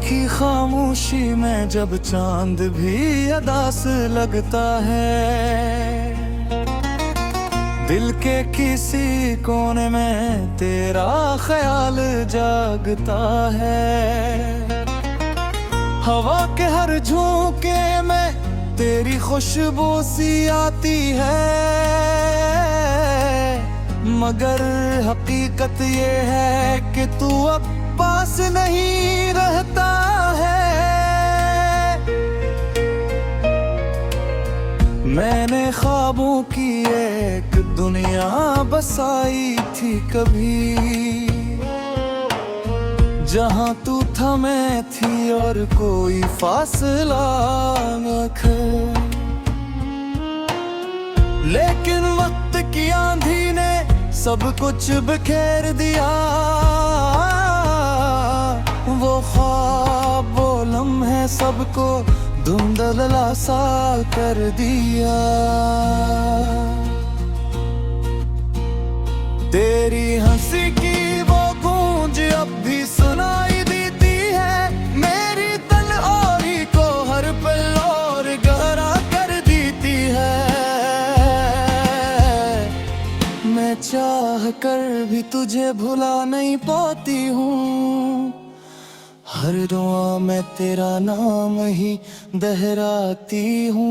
की खामोशी में जब चांद भी अदास लगता है, दिल के किसी कोने में तेरा ख्याल जागता है। हवा के हर झोंके में तेरी खुशबू सी आती है, मगर हकीकत ये है कि तू अब पास नहीं रहता है। मैंने ख्वाबों की एक दुनिया बसाई थी कभी, जहां तू था मैं थी और कोई फासला न था। लेकिन वक्त की आंधी ने सब कुछ बिखेर दिया, वो ख्वाब वो लम्हे सबको धुंधला सा कर दिया। तेरी हंसी की वो गूंज अब भी सुनाई देती है, मेरी तन्हाई को हर पल और गहरा कर देती है। मैं चाह कर भी तुझे भुला नहीं पाती हूँ, हर दुआ में तेरा नाम ही दोहराती हूँ।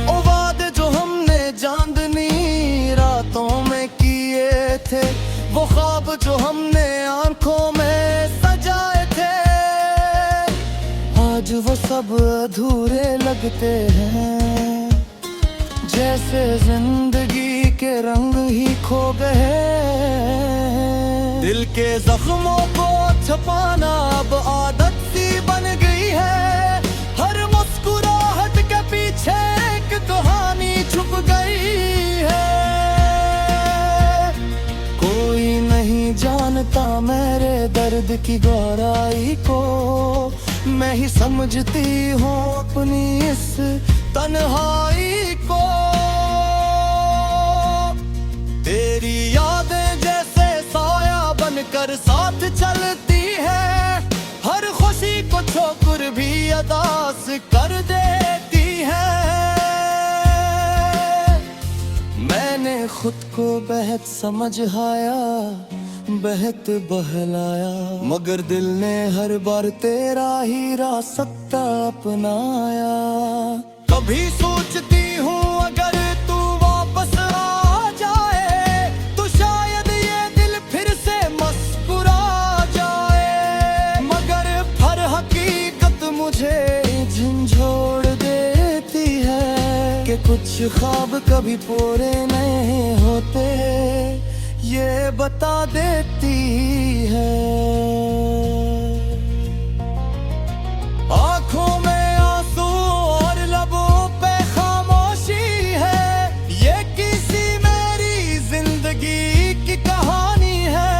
ओ वादे जो हमने चांदनी रातों में किए थे, वो ख्वाब जो हमने आंखों में सजाए थे, आज वो सब अधूरे लगते हैं, जैसे जिंदगी के रंग ही खो गए। दिल के जख्मों को छुपाना अब आदत सी बन गई है, हर मुस्कुराहट के पीछे एक कहानी छुप गई है। कोई नहीं जानता मेरे दर्द की गहराई को, मैं ही समझती हूँ अपनी इस तन्हाई को। तेरी यादें जैसे साया बनकर साथ चलती है, हर खुशी को ठोकर भी अदास कर देती है। मैंने खुद को बेहद समझाया, बहत बहलाया, मगर दिल ने हर बार तेरा ही रास्ता अपनाया। कभी सोचती हूँ अगर तू वापस आ जाए, तो शायद ये दिल फिर से मुस्कुरा जाए, मगर हर हकीकत मुझे झंझोड़ देती है कि कुछ ख्वाब कभी पूरे नहीं होते, ये बता देती है। आंखों में आंसू और लबों पे खामोशी है, ये किसी मेरी जिंदगी की कहानी है।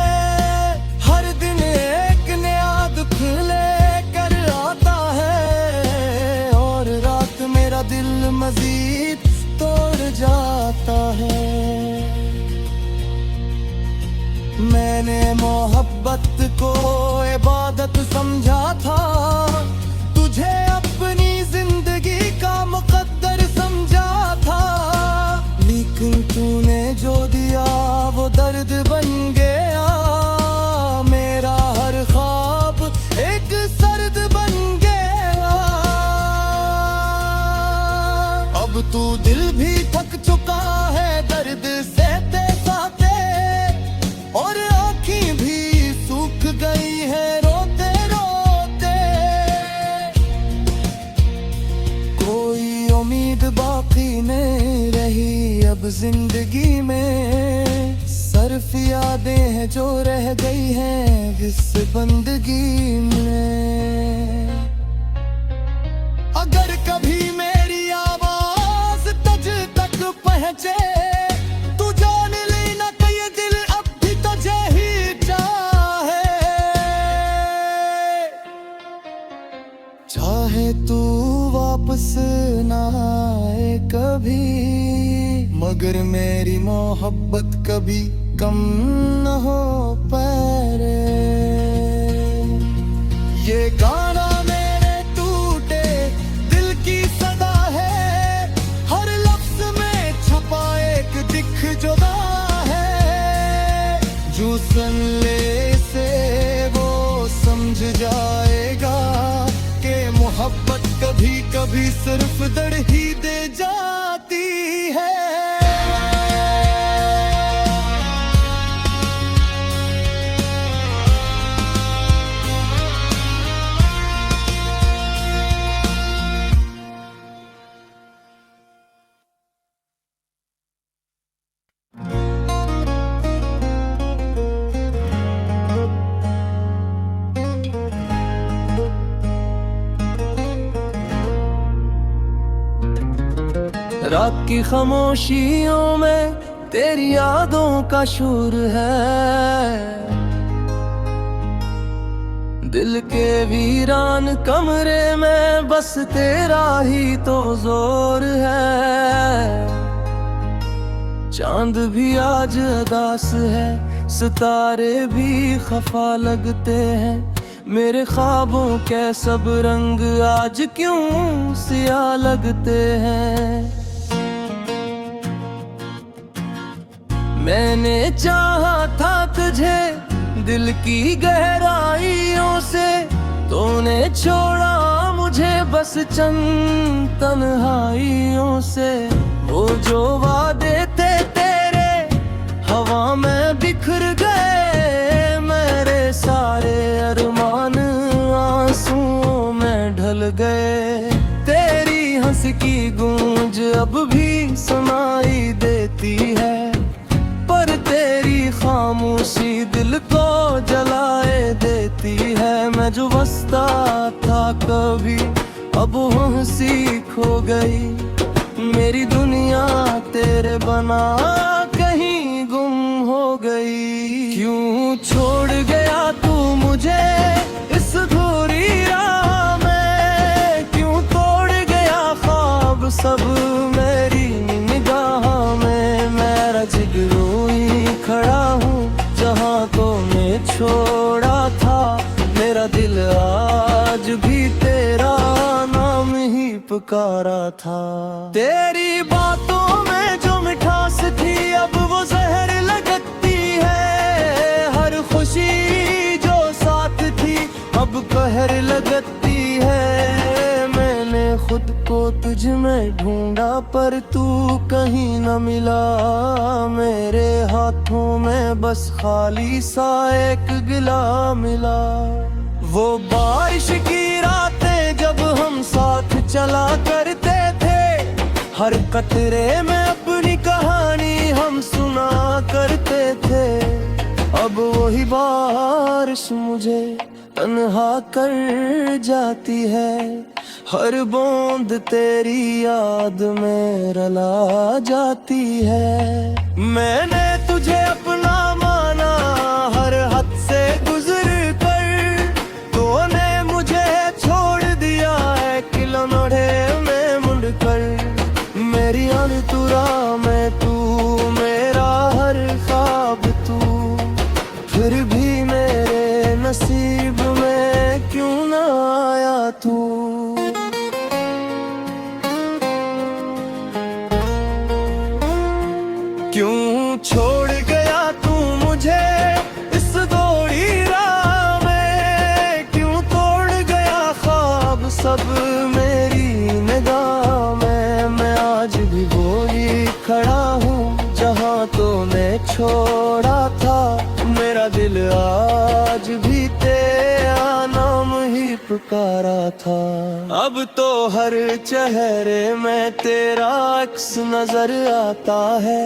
हर दिन एक नया दुख लेकर आता है, और रात मेरा दिल मजीद तोड़ जाता है। मैंने मोहब्बत को इबादत समझा था, तुझे अपनी जिंदगी का मुकद्दर समझा था, लेकिन तूने जो दिया वो दर्द बन गया। मेरा हर ख्वाब एक सर्द बन गया। अब तू दिल भी थक चुका है दर्द से सहते, और आँखें भी सूख गई है रोते रोते। कोई उम्मीद बाकी नहीं रही अब जिंदगी में, सिर्फ यादें हैं जो रह गई हैं इस बंदगी में। अगर कभी मेरी आवाज तुझ तक पहुँचे, तू जान लेना कि ये दिल अब भी तुझे ही चाहे। चाहे मगर मेरी मोहब्बत कभी कम न हो पाए। ये गाना मेरे टूटे दिल की सदा है, हर लफ्ज में छपा एक दिख जुदा है। जो सुन ले से वो समझ जाएगा कि मोहब्बत कभी कभी सिर्फ दर्द ही दे जाती है। रात की खामोशियों में तेरी यादों का शोर है, दिल के वीरान कमरे में बस तेरा ही तो जोर है। चांद भी आज उदास है, सितारे भी खफा लगते हैं, मेरे ख्वाबों के सब रंग आज क्यों सिया लगते हैं। मैंने चाहा था तुझे दिल की गहराइयों से, तूने छोड़ा मुझे बस चंद तन्हाइयों से। वो जो वादे थे तेरे हवा में बिखर गए, मेरे सारे अरमान आंसुओं में ढल गए। तेरी हंस की गूंज अब भी सुनाई देती है, तेरी खामोशी दिल को जलाए देती है। मैं जो बसता था कभी अब हंसी खो गई, मेरी दुनिया तेरे बना कहीं गुम हो गई। क्यों छोड़ गया तू मुझे इस अधूरी राह में, क्यों तोड़ गया ख्वाब सब मेरी निगाह में। मेरा जिगरू खड़ा हूँ जहाँ तो मैं छोड़ा था, मेरा दिल आज भी तेरा नाम ही पुकारा था। तेरी बातों में जो मिठास थी अब वो जहर लगती है, हर खुशी जो साथ थी अब कहर लगती है। मैंने खुद को तुझ में ढूंढा पर तू कहीं न मिला, मेरे हाथों में बस खाली सा एक गिला मिला। वो बारिश की रातें जब हम साथ चला करते थे, हर कतरे में अपनी कहानी हम सुना करते थे। अब वही बारिश मुझे तन्हा कर जाती है, हर बूंद तेरी याद में रला जाती है। मैंने तुझे अपना माना हर हद से गुजर कर, तूने मुझे छोड़ दिया है किलोनोड़े में मुड़ कर। मेरी अनतुरा में तू मेरा हर ख्वाब तू, फिर भी मेरे नसीब में क्यों न आया तू। क्यों छोड़ गया तू मुझे इस दौड़ी राह में, क्यों तोड़ गया ख्वाब सब मेरी निगाह में। मैं आज भी वही खड़ा हूँ जहाँ तो मैं छोड़ा था, मेरा दिल आज भी तेरा नाम ही पुकारा था। अब तो हर चेहरे में तेरा अक्स नजर आता है,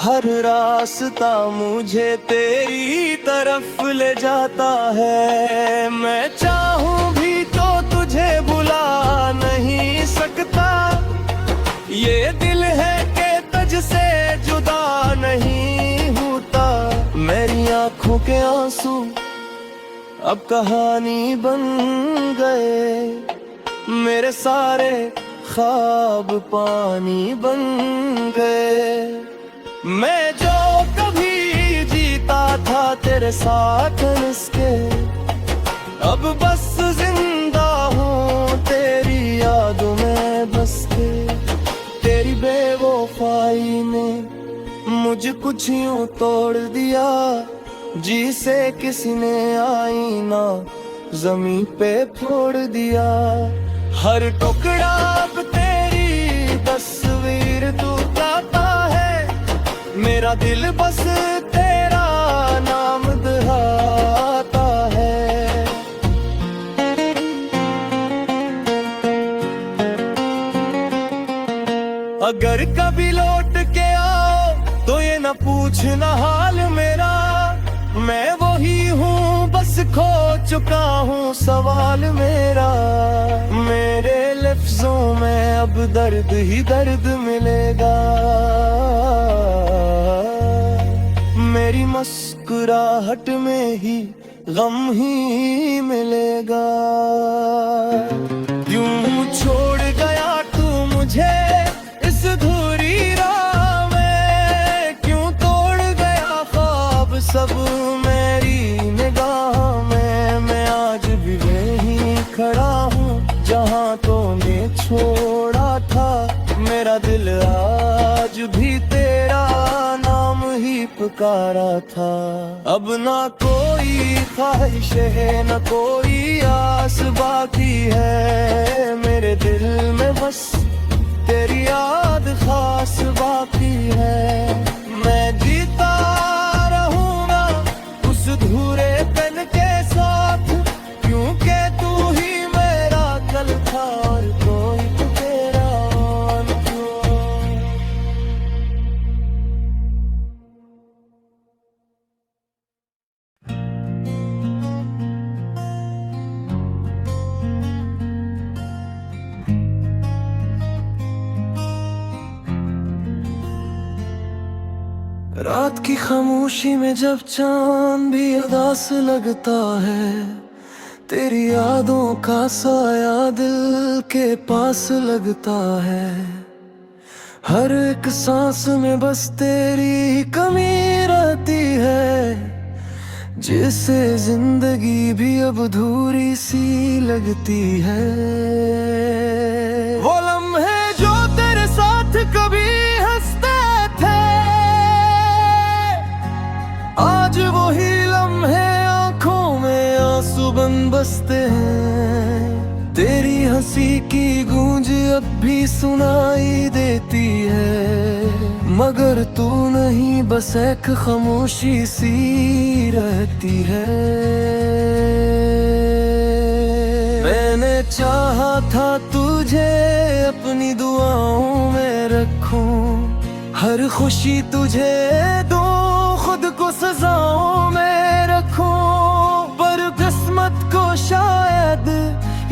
हर रास्ता मुझे तेरी तरफ ले जाता है। मैं चाहूं भी तो तुझे बुला नहीं सकता, ये दिल है कि तुझसे जुदा नहीं होता। मेरी आंखों के आंसू अब कहानी बन गए, मेरे सारे ख्वाब पानी बन गए। मैं जो कभी जीता था तेरे साथ इसके, अब बस जिंदा हूँ तेरी यादों में बस के। तेरी बेवफाई ने मुझे कुछ यूं तोड़ दिया, जी से किसी ने आईना जमीन पे फोड़ दिया। हर टुकड़ा अब तेरी तस्वीर तू गाता है, मेरा दिल बस तेरा नाम दोहराता है। अगर कभी लौट के आओ तो ये न पूछना हाल मेरा, मैं वही हूँ बस खो चुका हूँ सवाल मेरा। मेरे लफ्जों में अब दर्द ही दर्द मिलेगा, मेरी मुस्कुराहट में ही गम ही मिलेगा। यूं छोड़ गया तू मुझे इस धुरी राह में, क्यों तोड़ गया ख्वाब सब मेरी निगाह में। मैं आज भी वहीं खड़ा हूँ जहाँ तूने छोड़ा था, मेरा दिल आज भी तेरा नाम ही पुकारा था। अब ना कोई ख्वाहिश है न कोई आस बाकी है, मेरे दिल में बस तेरी याद खास बाकी है। मैं जीता रहूंगा उस धूरे पेन के साथ, क्योंकि तू ही मेरा कल था और कोई तो तेरा और क्यों। रात की खामोशी में जब चांद भी उदास लगता है, तेरी यादों का साया दिल के पास लगता है। हर एक सांस में बस तेरी ही कमी रहती है, जिसे जिंदगी भी अब अधूरी सी लगती है। वो लम्हे जो तेरे साथ कभी हंसते थे, आज वही लम्हे आंखों में आंसू बन बसते हैं। तेरी हंसी की गूंज अब भी सुनाई देती है, मगर तू नहीं बस एक खामोशी सी रहती है। मैंने चाहा था तुझे अपनी दुआओं में रखूं, हर खुशी तुझे दूं, खुद को सजाओं में रखूं, पर किस्मत को शायद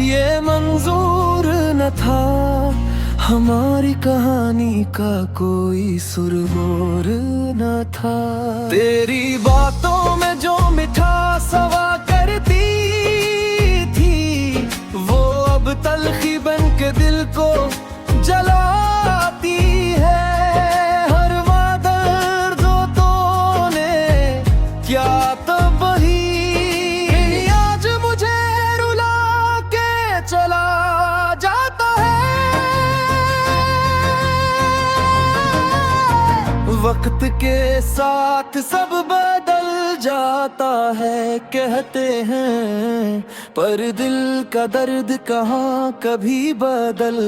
ये मंजूर न था, हमारी कहानी का कोई सुरगोर न था। तेरी बातों में जो मिठास हवा करती थी, वो अब तलखी बन के दिल को जलाती है। हर वादा जो तूने क्या तब वही आज मुझे रुला के चला जाता है। वक्त के साथ सब बदल जाता है कहते हैं, पर दिल का दर्द कहाँ कभी बदल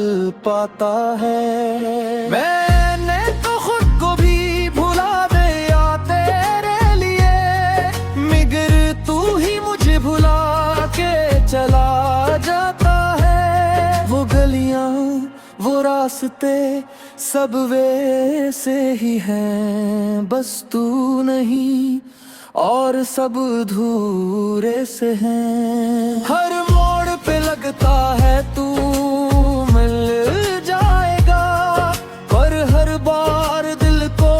पाता है। मैंने तो खुद को भी भुला दिया तेरे लिए, मगर तू ही मुझे भुला के चला जाता है। वो गलियां वो रास्ते सब वैसे ही हैं, बस तू नहीं और सब अधूरे से हैं। हर मोड़ पे लगता है तू मिल जाएगा, पर हर बार दिल को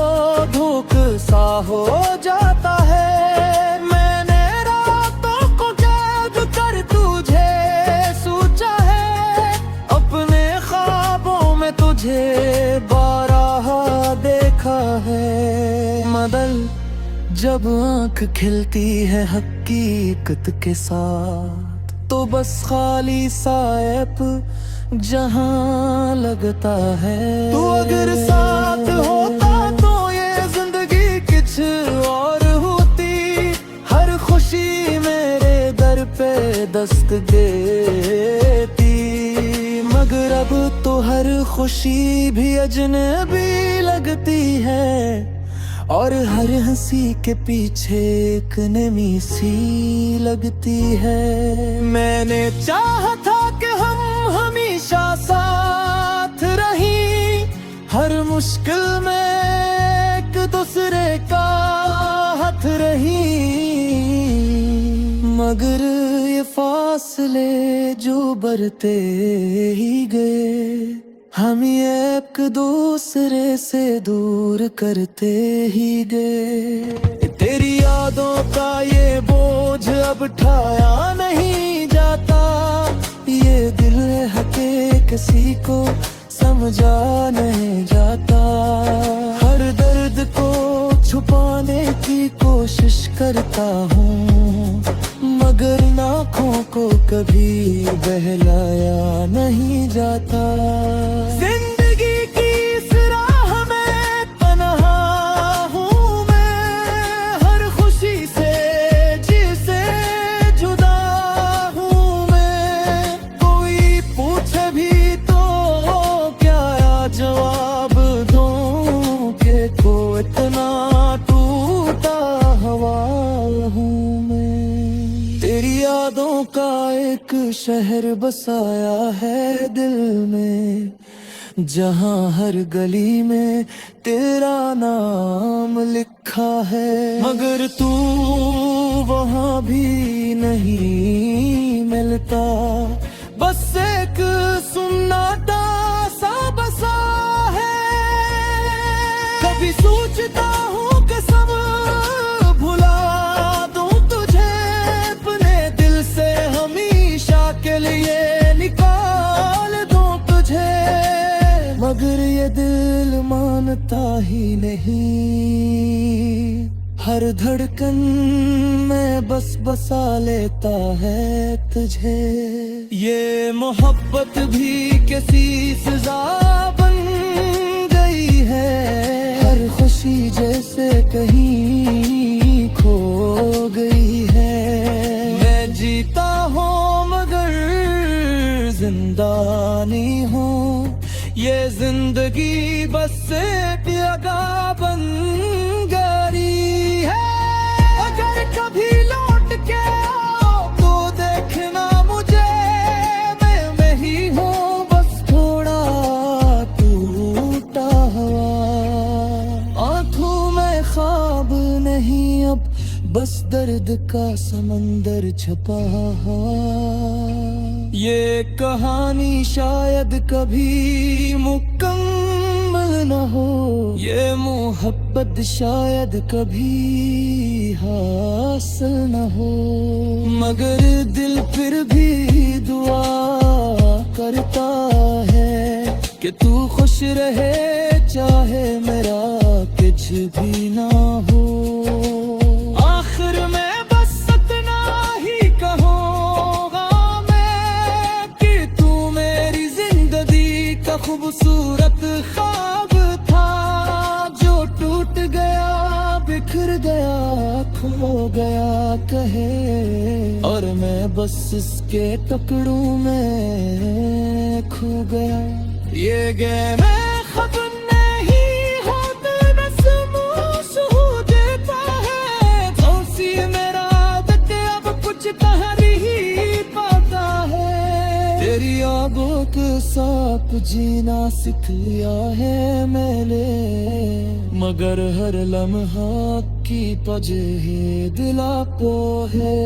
धोख सा हो जाता है। मैंने रातों को कैद कर तुझे सोचा है, अपने ख्वाबों तुझे बारहा देखा है। मगर जब आंख खिलती है हकीकत के साथ, तो बस खाली सायप जहां लगता है। तू अगर साथ होता तो ये जिंदगी कुछ और होती। हर खुशी मेरे दर पे दस्त देती, मगर अब तो हर खुशी भी अजनबी लगती है। और हर हंसी के पीछे एक नमी सी लगती है। मैंने चाहा था कि हम हमेशा साथ रही, हर मुश्किल में एक दूसरे का हाथ रही। मगर ये फासले जो बढ़ते ही गए, हम ये एक दूसरे से दूर करते ही गए। तेरी यादों का ये बोझ अब उठाया नहीं जाता। ये दिल है कि किसी को समझा नहीं जाता। हर दर्द को छुपाने की कोशिश करता हूँ, मगर आँखों को कभी बहलाया नहीं जाता। जिंदगी की इस राह में तन्हा हूँ मैं, हर खुशी से जिसे जुदा हूँ मैं। कोई पूछे भी तो क्या जवाब दूँ कि को इतना टूटा हुआ हूँ मैं। तेरी यादों का एक शहर बसाया है दिल में, जहाँ हर गली में तेरा नाम लिखा है। मगर तू वहाँ भी नहीं मिलता, बस एक सुन्नाटा सा बसा है। कभी सोचता हूँ कि सब भुला दूँ तुझे अपने दिल से, हमेशा के लिए निकाल दूँ तुझे। मगर ये दिल मानता ही नहीं, हर धड़कन में बस बसा लेता है तुझे। ये मोहब्बत भी किसी सजा बन गई है, हर खुशी जैसे कहीं खो गई है। मैं जीता हूँ मगर जिंदानी हूँ, ये जिंदगी बस एक जगह बन गई है। अगर कभी लौट के आओ तो देखना मुझे, मैं ही हूँ बस थोड़ा टूटा हुआ। आंखों में ख्वाब नहीं अब, बस दर्द का समंदर छपा हुआ। ये कहानी शायद कभी मुकम्मल न हो, ये मोहब्बत शायद कभी हासिल न हो। मगर दिल फिर भी दुआ करता है कि तू खुश रहे, चाहे मेरा कुछ भी ना हो। आखिर में बस इतना ही कहूँगा मैं कि तू मेरी जिंदगी का खूबसूरत ख्वाब था, जो टूट गया, बिखर गया, खो गया कहे। और मैं बस इसके टुकड़ों में खो गया। ये गए मैं खबर नहीं होते, बस मुँह देता है। कौन-सी मेरा आदत अब कुछ कह नहीं पाता है। तेरी यादों के साथ जीना सीख लिया है मैंने, मगर हर लम्हा की वजह दिला को है।